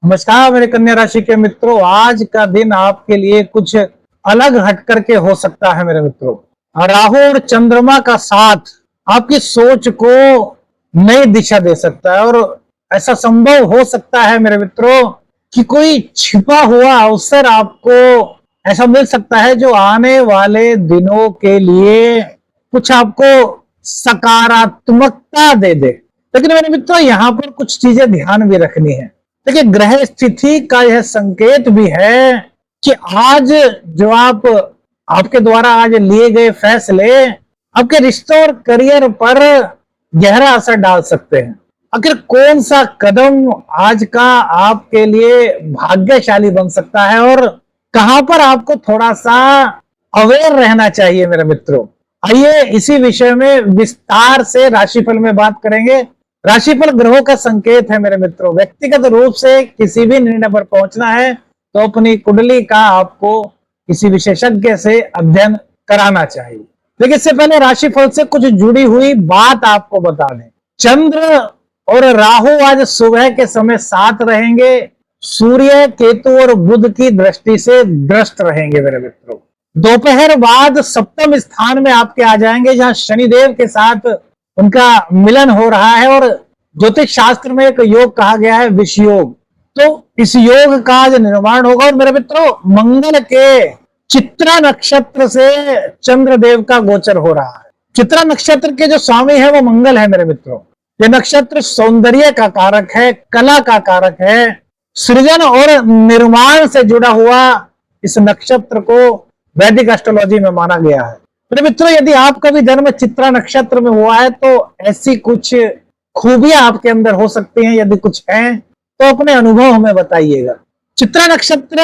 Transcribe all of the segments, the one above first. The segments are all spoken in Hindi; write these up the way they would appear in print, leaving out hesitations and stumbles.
नमस्कार मेरे कन्या राशि के मित्रों। आज का दिन आपके लिए कुछ अलग हट करके हो सकता है मेरे मित्रों। राहु और चंद्रमा का साथ आपकी सोच को नई दिशा दे सकता है और ऐसा संभव हो सकता है मेरे मित्रों कि कोई छिपा हुआ अवसर आपको ऐसा मिल सकता है जो आने वाले दिनों के लिए कुछ आपको सकारात्मकता दे दे। लेकिन मेरे मित्रों यहाँ पर कुछ चीजें ध्यान भी रखनी है। देखिए, ग्रह स्थिति का यह संकेत भी है कि आज जो आपके द्वारा आज लिए गए फैसले आपके रिश्तों और करियर पर गहरा असर डाल सकते हैं। आखिर कौन सा कदम आज का आपके लिए भाग्यशाली बन सकता है और कहां पर आपको थोड़ा सा अवेयर रहना चाहिए मेरे मित्रों। आइए इसी विषय में विस्तार से राशिफल में बात करेंगे। राशिफल ग्रहों का संकेत है मेरे मित्रों। व्यक्तिगत रूप से किसी भी निर्णय पर पहुंचना है तो अपनी कुंडली का आपको किसी विशेषज्ञ से अध्ययन कराना चाहिए। लेकिन इससे पहले राशिफल से कुछ जुड़ी हुई बात आपको बता दें। चंद्र और राहु आज सुबह के समय साथ रहेंगे। सूर्य, केतु और बुध की दृष्टि से दृष्ट रहेंगे मेरे मित्रों। दोपहर बाद सप्तम स्थान में आपके आ जाएंगे, जहां शनिदेव के साथ उनका मिलन हो रहा है और ज्योतिष शास्त्र में एक योग कहा गया है विष योग। तो इस योग का आज निर्माण होगा और मेरे मित्रों मंगल के चित्रा नक्षत्र से चंद्रदेव का गोचर हो रहा है। चित्रा नक्षत्र के जो स्वामी है वो मंगल है मेरे मित्रों। यह नक्षत्र सौंदर्य का कारक है, कला का कारक है, सृजन और निर्माण से जुड़ा हुआ इस नक्षत्र को वैदिक एस्ट्रोलॉजी में माना गया है। मेरे मित्रों, यदि आपका भी जन्म चित्रा नक्षत्र में हुआ है तो ऐसी कुछ खूबियां आपके अंदर हो सकती हैं। यदि कुछ है तो अपने अनुभव हमें बताइएगा। चित्रा नक्षत्र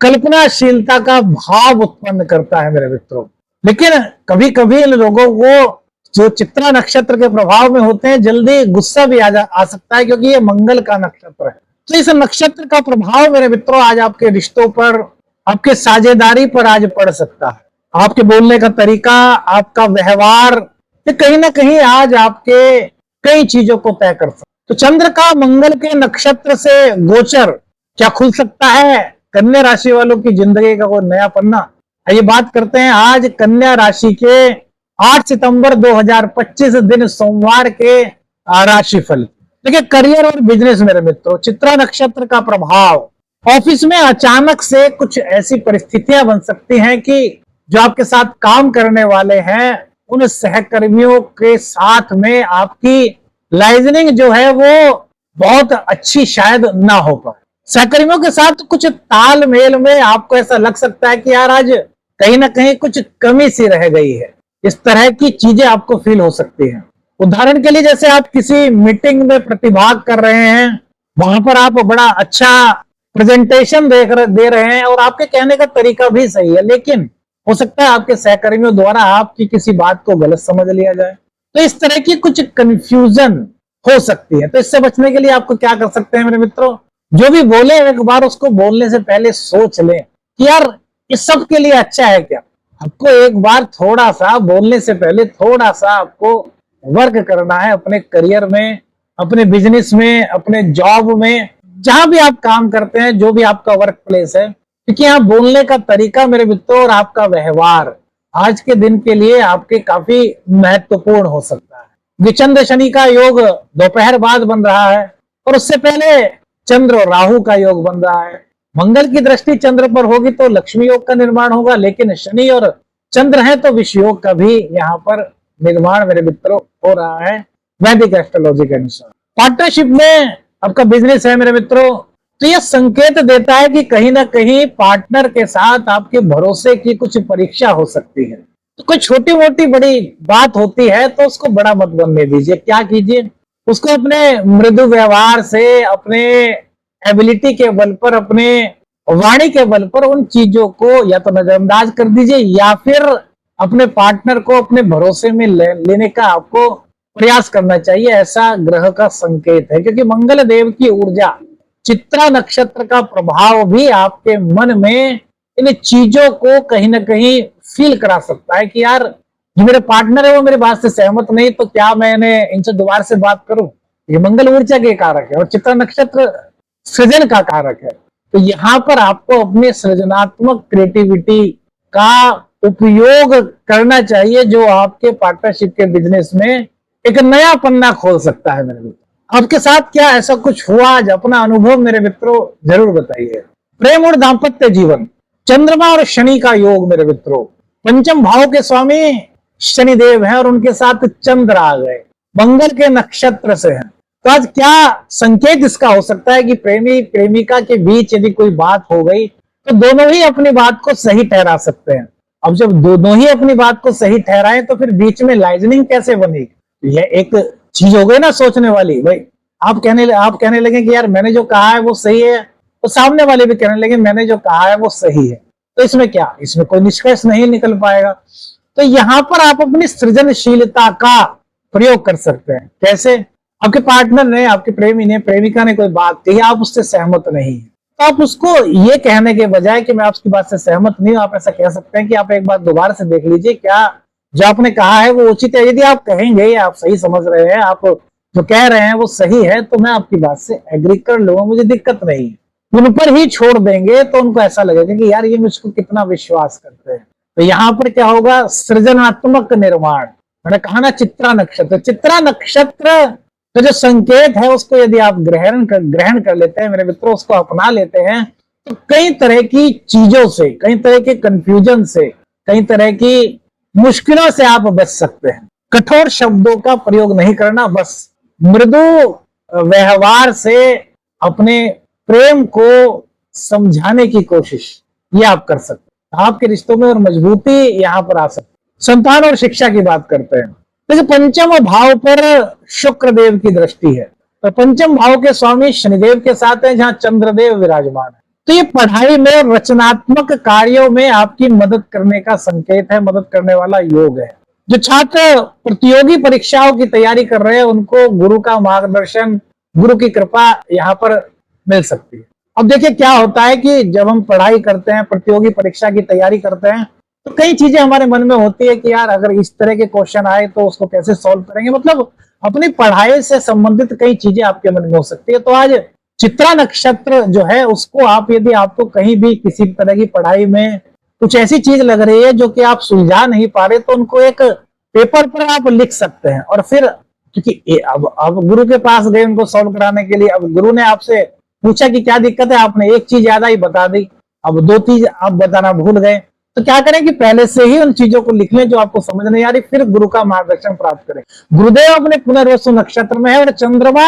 कल्पनाशीलता का भाव उत्पन्न करता है मेरे मित्रों। लेकिन कभी कभी इन लोगों को जो चित्रा नक्षत्र के प्रभाव में होते हैं जल्दी गुस्सा भी आ सकता है, क्योंकि ये मंगल का नक्षत्र है। तो इस नक्षत्र का प्रभाव मेरे मित्रों आज आपके रिश्तों पर, आपके साझेदारी पर आज पड़ सकता है। आपके बोलने का तरीका, आपका व्यवहार, ये कहीं ना कहीं आज आपके कई चीजों को तय कर सकता है। तो चंद्र का मंगल के नक्षत्र से गोचर क्या खुल सकता है कन्या राशि वालों की जिंदगी का कोई नया पन्ना। आइए बात करते हैं आज कन्या राशि के 8 सितंबर 2025 दिन सोमवार के राशिफल। देखिए, करियर और बिजनेस मेरे मित्रों, चित्रा नक्षत्र का प्रभाव। ऑफिस में अचानक से कुछ ऐसी परिस्थितियां बन सकती हैं कि जो आपके साथ काम करने वाले हैं उन सहकर्मियों के साथ में आपकी लाइजनिंग जो है वो बहुत अच्छी शायद ना हो पाए। सहकर्मियों के साथ कुछ तालमेल में आपको ऐसा लग सकता है कि यार आज कहीं ना कहीं कुछ कमी सी रह गई है। इस तरह की चीजें आपको फील हो सकती हैं। उदाहरण के लिए, जैसे आप किसी मीटिंग में प्रतिभाग कर रहे हैं, वहां पर आप बड़ा अच्छा प्रेजेंटेशन दे रहे हैं और आपके कहने का तरीका भी सही है, लेकिन हो सकता है आपके सहकर्मियों द्वारा आपकी किसी बात को गलत समझ लिया जाए। तो इस तरह की कुछ कंफ्यूजन हो सकती है। तो इससे बचने के लिए आपको क्या कर सकते हैं मेरे मित्रों, जो भी बोले एक बार उसको बोलने से पहले सोच लें कि यार इस सब के लिए अच्छा है क्या। आपको एक बार थोड़ा सा बोलने से पहले थोड़ा सा आपको वर्क करना है अपने करियर में, अपने बिजनेस में, अपने जॉब में, जहां भी आप काम करते हैं, जो भी आपका वर्क प्लेस है। क्योंकि यहाँ बोलने का तरीका मेरे मित्रों और आपका व्यवहार आज के दिन के लिए आपके काफी महत्वपूर्ण हो सकता है। विचंद शनि का योग दोपहर बाद बन रहा है और उससे पहले चंद्र और राहु का योग बन रहा है। मंगल की दृष्टि चंद्र पर होगी तो लक्ष्मी योग का निर्माण होगा, लेकिन शनि और चंद्र है तो विष योग का भी यहाँ पर निर्माण मेरे मित्रों हो रहा है वैदिक एस्ट्रोलॉजी के अनुसार। पार्टनरशिप में आपका बिजनेस है मेरे मित्रों, तो यह संकेत देता है कि कहीं ना कहीं पार्टनर के साथ आपके भरोसे की कुछ परीक्षा हो सकती है। तो कोई छोटी मोटी बड़ी बात होती है तो उसको बड़ा मत बनने दीजिए। क्या कीजिए, उसको अपने मृदु व्यवहार से, अपने एबिलिटी के बल पर, अपने वाणी के बल पर उन चीजों को या तो नजरअंदाज कर दीजिए या फिर अपने पार्टनर को अपने भरोसे में लेने का आपको प्रयास करना चाहिए। ऐसा ग्रह का संकेत है, क्योंकि मंगल देव की ऊर्जा, चित्रा नक्षत्र का प्रभाव भी आपके मन में इन चीजों को कहीं ना कहीं फील करा सकता है कि यार जो मेरे पार्टनर है वो मेरी बात से सहमत नहीं, तो क्या मैंने इनसे दोबारा से बात करूं। ये मंगल ऊर्जा के कारक है और चित्रा नक्षत्र सृजन का कारक है। तो यहाँ पर आपको अपने सृजनात्मक क्रिएटिविटी का उपयोग करना चाहिए, जो आपके पार्टनरशिप के बिजनेस में एक नया पन्ना खोल सकता है। मेरे मित्रों, आपके साथ क्या ऐसा कुछ हुआ? आज अपना अनुभव मेरे मित्रों जरूर बताइए। प्रेम और दाम्पत्य जीवन, चंद्रमा और शनि का योग मेरे मित्रों, पंचम भाव के स्वामी शनिदेव हैं और उनके साथ चंद्र आ गए, मंगल के नक्षत्र से हैं। तो आज क्या संकेत इसका हो सकता है कि प्रेमी प्रेमिका के बीच यदि कोई बात हो गई तो दोनों ही अपनी बात को सही ठहरा सकते हैं। अब जब दोनों ही अपनी बात को सही ठहराए तो फिर बीच में लाइजनिंग कैसे बनेगी? यह एक चीज हो गई ना सोचने वाली। भाई आप कहने लगे कि यार मैंने जो कहा है वो सही है, तो सामने वाले भी कहने लगे मैंने जो कहा है वो सही है। तो इसमें क्या, इसमें कोई निष्कर्ष नहीं निकल पाएगा। तो यहाँ पर आप अपनी सृजनशीलता का प्रयोग कर सकते हैं। कैसे? आपके पार्टनर ने, आपके प्रेमी ने, प्रेमिका ने कोई बात कही, आप उससे सहमत नहीं है, तो आप उसको ये कहने के बजाय कि मैं आपकी बात से सहमत नहीं हूं, आप ऐसा कह सकते हैं कि आप एक बार दोबारा से देख लीजिए, क्या जो आपने कहा है वो उचित है। यदि आप कहेंगे आप सही समझ रहे हैं, आप जो कह रहे हैं वो सही है, तो मैं आपकी बात से एग्री कर लूंगा, मुझे दिक्कत नहीं है। उन पर ही छोड़ देंगे तो उनको ऐसा लगेगा कि यार ये मुझको कितना विश्वास करते हैं। तो यहाँ पर क्या होगा? सृजनात्मक निर्माण। मैंने कहा ना चित्रा नक्षत्र, चित्रा नक्षत्र तो जो संकेत है उसको यदि आप ग्रहण कर लेते हैं मेरे मित्रों, उसको अपना लेते हैं, तो कई तरह की चीजों से, कई तरह के कंफ्यूजन से, कई तरह की मुश्किलों से आप बच सकते हैं। कठोर शब्दों का प्रयोग नहीं करना, बस मृदु व्यवहार से अपने प्रेम को समझाने की कोशिश ये आप कर सकते हैं। आपके रिश्तों में और मजबूती यहाँ पर आ सकती है। संतान और शिक्षा की बात करते हैं। देखिए पंचम भाव पर शुक्र देव की दृष्टि है, तो पंचम भाव के स्वामी शनिदेव के साथ है, जहां चंद्रदेव विराजमान है। तो ये पढ़ाई में, रचनात्मक कार्यों में आपकी मदद करने का संकेत है, मदद करने वाला योग है। जो छात्र प्रतियोगी परीक्षाओं की तैयारी कर रहे हैं उनको गुरु का मार्गदर्शन, गुरु की कृपा यहाँ पर मिल सकती है। अब देखिए क्या होता है कि जब हम पढ़ाई करते हैं, प्रतियोगी परीक्षा की तैयारी करते हैं, तो कई चीजें हमारे मन में होती है कि यार अगर इस तरह के क्वेश्चन आए तो उसको कैसे सॉल्व करेंगे। मतलब अपनी पढ़ाई से संबंधित कई चीजें आपके मन में हो सकती है। तो आज चित्रा नक्षत्र जो है उसको आप, यदि आपको कहीं भी किसी तरह की पढ़ाई में कुछ ऐसी चीज लग रही है जो कि आप सुलझा नहीं पा रहे, तो उनको एक पेपर पर आप लिख सकते हैं। और फिर क्योंकि अब गुरु के पास गए उनको सॉल्व कराने के लिए, अब गुरु ने आपसे पूछा कि क्या दिक्कत है, आपने एक चीज ज्यादा ही बता दी, अब दो चीज आप बताना भूल गए, तो क्या करें कि पहले से ही उन चीजों को लिख लें जो आपको समझ नहीं आ रही, फिर गुरु का मार्गदर्शन प्राप्त करें। गुरुदेव अपने पुनर्वसु नक्षत्र में है और चंद्रमा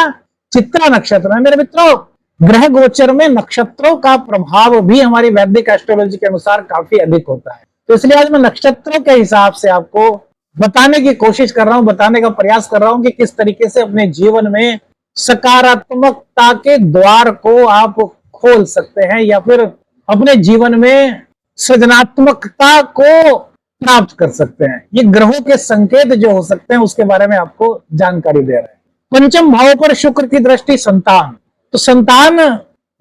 चित्रा नक्षत्र में। मेरे मित्रों, ग्रह गोचर में नक्षत्रों का प्रभाव भी हमारी वैदिक एस्ट्रोलॉजी के अनुसार काफी अधिक होता है। तो इसलिए आज मैं नक्षत्रों के हिसाब से आपको बताने की कोशिश कर रहा हूं, बताने का प्रयास कर रहा हूं कि किस तरीके से अपने जीवन में सकारात्मकता के द्वार को आप खोल सकते हैं, या फिर अपने जीवन में सृजनात्मकता को प्राप्त कर सकते हैं। ये ग्रहों के संकेत जो हो सकते हैं उसके बारे में आपको जानकारी दे रहे हैं। पंचम भाव पर शुक्र की दृष्टि, संतान। तो संतान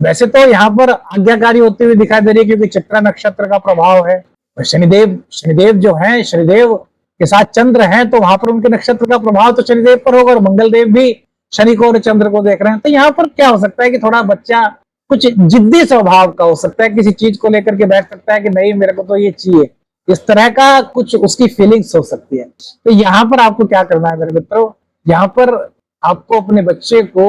वैसे तो यहाँ पर आज्ञाकारी होती हुई दिखाई दे रही है क्योंकि चित्रा नक्षत्र का प्रभाव है। शनिदेव जो है, शनिदेव के साथ चंद्र है, तो वहां पर उनके नक्षत्र का प्रभाव तो शनिदेव पर होगा, और मंगल देव भी शनि को और चंद्र को देख रहे हैं। तो यहाँ पर क्या हो सकता है कि थोड़ा बच्चा कुछ जिद्दी स्वभाव का हो सकता है, किसी चीज को लेकर के बैठ सकता है कि नहीं मेरे को तो ये चाहिए, इस तरह का कुछ उसकी फीलिंग्स हो सकती है। तो यहाँ पर आपको क्या करना है मेरे मित्रों, यहाँ पर आपको अपने बच्चे को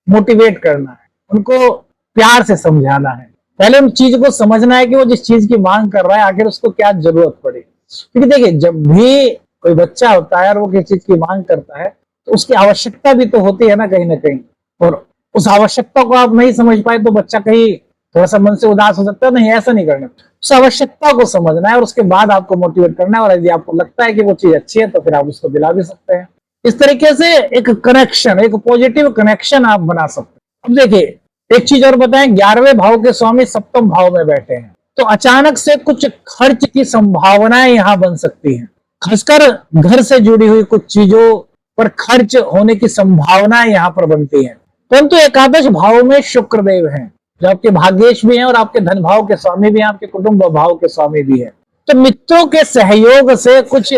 मोटिवेट करना है, उनको प्यार से समझाना है। पहले उन चीज को समझना है कि वो जिस चीज की मांग कर रहा है आखिर उसको क्या जरूरत पड़े। क्योंकि देखिए जब भी कोई बच्चा होता है और वो किसी चीज की मांग करता है तो उसकी आवश्यकता भी तो होती है ना कहीं ना कहीं, और उस आवश्यकता को आप नहीं समझ पाए तो बच्चा कहीं थोड़ा सा मन से उदास हो सकता है। नहीं, ऐसा नहीं करना, उस आवश्यकता को समझना है और उसके बाद आपको मोटिवेट करना है। और यदि आपको लगता है कि वो चीज अच्छी है तो फिर आप उसको दिला भी सकते हैं। इस तरीके से एक कनेक्शन, एक पॉजिटिव कनेक्शन आप बना सकते हैं। अब देखिए एक चीज और बताएं, 11वें भाव के स्वामी सप्तम भाव में बैठे हैं, तो अचानक से कुछ खर्च की संभावनाएं यहाँ बन सकती हैं। खासकर घर से जुड़ी हुई कुछ चीजों पर खर्च होने की संभावनाएं यहाँ पर बनती हैं। परंतु एकादश भाव में शुक्र देव हैं जो आपके भाग्येश भी हैं और आपके धन भाव के स्वामी भी हैं, आपके कुटुंब भाव के स्वामी भी हैं। तो मित्रों के सहयोग से कुछ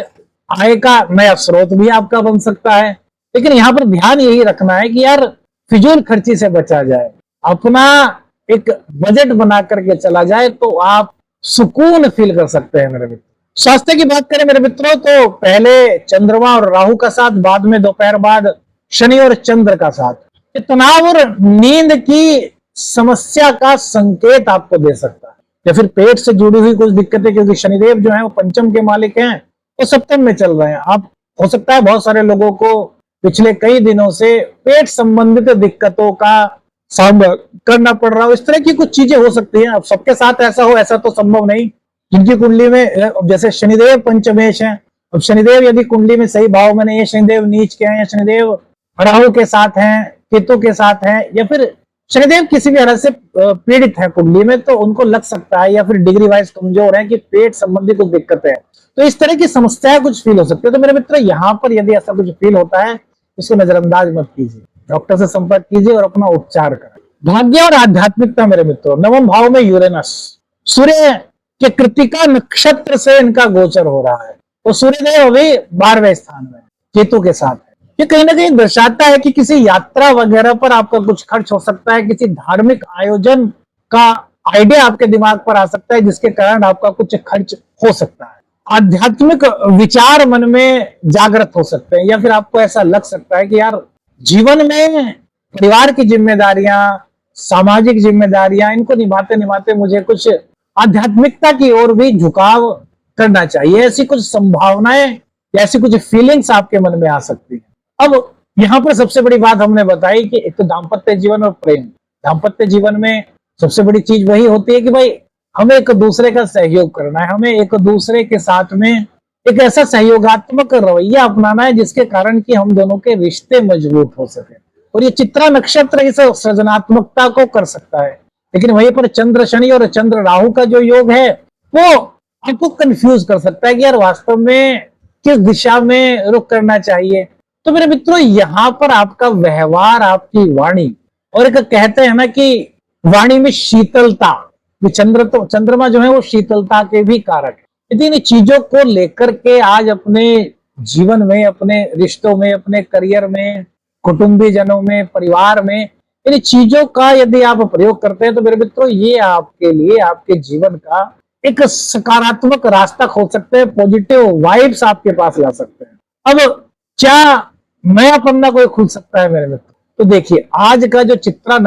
आय का नया स्रोत भी आपका बन सकता है। लेकिन यहाँ पर ध्यान यही रखना है कि यार फिजूल खर्ची से बचा जाए। अपना एक बजट बना करके चला जाए तो आप सुकून फील कर सकते हैं मेरे मित्र। स्वास्थ्य की बात करें मेरे मित्रों तो पहले चंद्रमा और राहु का साथ, बाद में दोपहर बाद शनि और चंद्र का साथ, ये तनाव और नींद की समस्या का संकेत आपको दे सकता है, या फिर पेट से जुड़ी हुई कुछ दिक्कतें, क्योंकि शनिदेव जो है वो पंचम के मालिक हैं, वो सप्तम में चल रहे हैं। आप हो सकता है बहुत सारे लोगों को पिछले कई दिनों से पेट संबंधित दिक्कतों का सामना करना पड़ रहा हो, इस तरह की कुछ चीजें हो सकती हैं। अब सबके साथ ऐसा हो ऐसा तो संभव नहीं। जिनकी कुंडली में जैसे शनिदेव पंचमेश है, अब शनिदेव यदि कुंडली में सही भाव में नहीं है, शनिदेव नीच के हैं, या शनिदेव राहु के साथ हैं, केतु के साथ हैं, या फिर शनिदेव किसी भी तरह से पीड़ित है कुंडली में, तो उनको लग सकता है, या फिर डिग्री वाइज कमजोर है कि पेट संबंधी कुछ दिक्कत है, तो इस तरह की समस्याएं कुछ फील हो सकती है। तो मेरे मित्र यहाँ पर यदि ऐसा कुछ फील होता है इसको नजरअंदाज मत कीजिए, डॉक्टर से संपर्क कीजिए और अपना उपचार करें। भाग्य और आध्यात्मिकता मेरे मित्रों, नवम भाव में यूरेनस, सूर्य के कृतिका नक्षत्र से इनका गोचर हो रहा है, तो सूर्यदेव अभी 12वें स्थान में केतु के साथ है। ये कहीं ना कहीं दर्शाता है कि किसी यात्रा वगैरह पर आपका कुछ खर्च हो सकता है, किसी धार्मिक आयोजन का आइडिया आपके दिमाग पर आ सकता है जिसके कारण आपका कुछ खर्च हो सकता है। आध्यात्मिक विचार मन में जागृत हो सकते हैं, या फिर आपको ऐसा लग सकता है कि यार जीवन में परिवार की जिम्मेदारियां, सामाजिक जिम्मेदारियां, इनको निभाते निभाते मुझे कुछ आध्यात्मिकता की ओर भी झुकाव करना चाहिए। ऐसी कुछ संभावनाएं या ऐसी कुछ फीलिंग्स आपके मन में आ सकती है। अब यहाँ पर सबसे बड़ी बात हमने बताई कि एक तो दाम्पत्य जीवन और प्रेम। दाम्पत्य जीवन में सबसे बड़ी चीज वही होती है कि भाई हमें एक दूसरे का सहयोग करना है, हमें एक दूसरे के साथ में एक ऐसा सहयोगात्मक रवैया अपनाना है जिसके कारण कि हम दोनों के रिश्ते मजबूत हो सके। और ये चित्रा नक्षत्र इस सृजनात्मकता को कर सकता है। लेकिन वहीं पर चंद्र शनि और चंद्र राहु का जो योग है वो आपको कंफ्यूज कर सकता है कि यार वास्तव में किस दिशा में रुख करना चाहिए। तो मेरे मित्रों यहाँ पर आपका व्यवहार, आपकी वाणी, और एक कहते हैं ना कि वाणी में शीतलता, चंद्रमा जो है वो शीतलता के भी कारक है। यदि इन चीजों को लेकर के आज अपने जीवन में, अपने रिश्तों में, अपने करियर में, कुटुंबी जनों में, परिवार में इन चीजों का यदि आप प्रयोग करते हैं तो मेरे मित्रों ये आपके लिए, आपके जीवन का एक सकारात्मक रास्ता खोल सकते हैं, पॉजिटिव वाइब्स आपके पास ला सकते हैं। अब क्या नया पन्ना कोई खुल सकता है मेरे मित्र? तो देखिए आज का जो चित्रा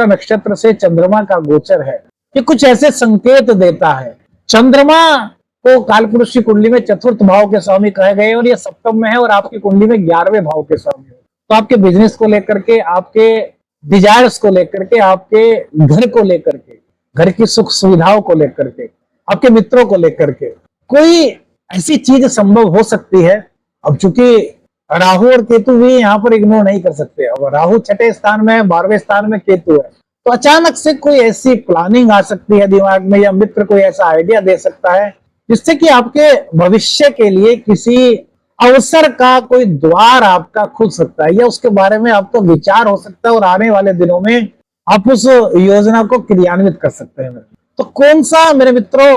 नक्षत्र से चंद्रमा का गोचर है ये कुछ ऐसे संकेत देता है। चंद्रमा को कालपुरुष की कुंडली में चतुर्थ भाव के स्वामी कहे गए और ये सप्तम में है, और आपकी कुंडली में 11वें भाव के स्वामी है। तो आपके बिजनेस को लेकर के, आपके डिजायर्स को लेकर के, आपके घर को लेकर के, घर की सुख सुविधाओं को लेकर के, आपके मित्रों को लेकर के कोई ऐसी चीज संभव हो सकती है। अब चूंकि राहु और केतु भी यहाँ पर इग्नोर नहीं कर सकते। अब राहु 6ठे स्थान में है, 12वें स्थान में केतु है, तो अचानक से कोई ऐसी प्लानिंग आ सकती है दिमाग में, या मित्र कोई ऐसा आइडिया दे सकता है जिससे कि आपके भविष्य के लिए किसी अवसर का कोई द्वार आपका खुल सकता है, या उसके बारे में आपको विचार हो सकता है और आने वाले दिनों में आप उस योजना को क्रियान्वित कर सकते हैं। तो कौन सा मेरे मित्रों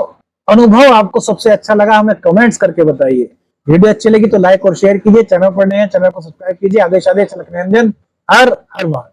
अनुभव आपको सबसे अच्छा लगा हमें कमेंट्स करके बताइए। वीडियो अच्छी लगी तो लाइक और शेयर कीजिए, चैनल पर नए हैं चैनल को सब्सक्राइब कीजिए। आदेश लखनंदन, हर हर बार।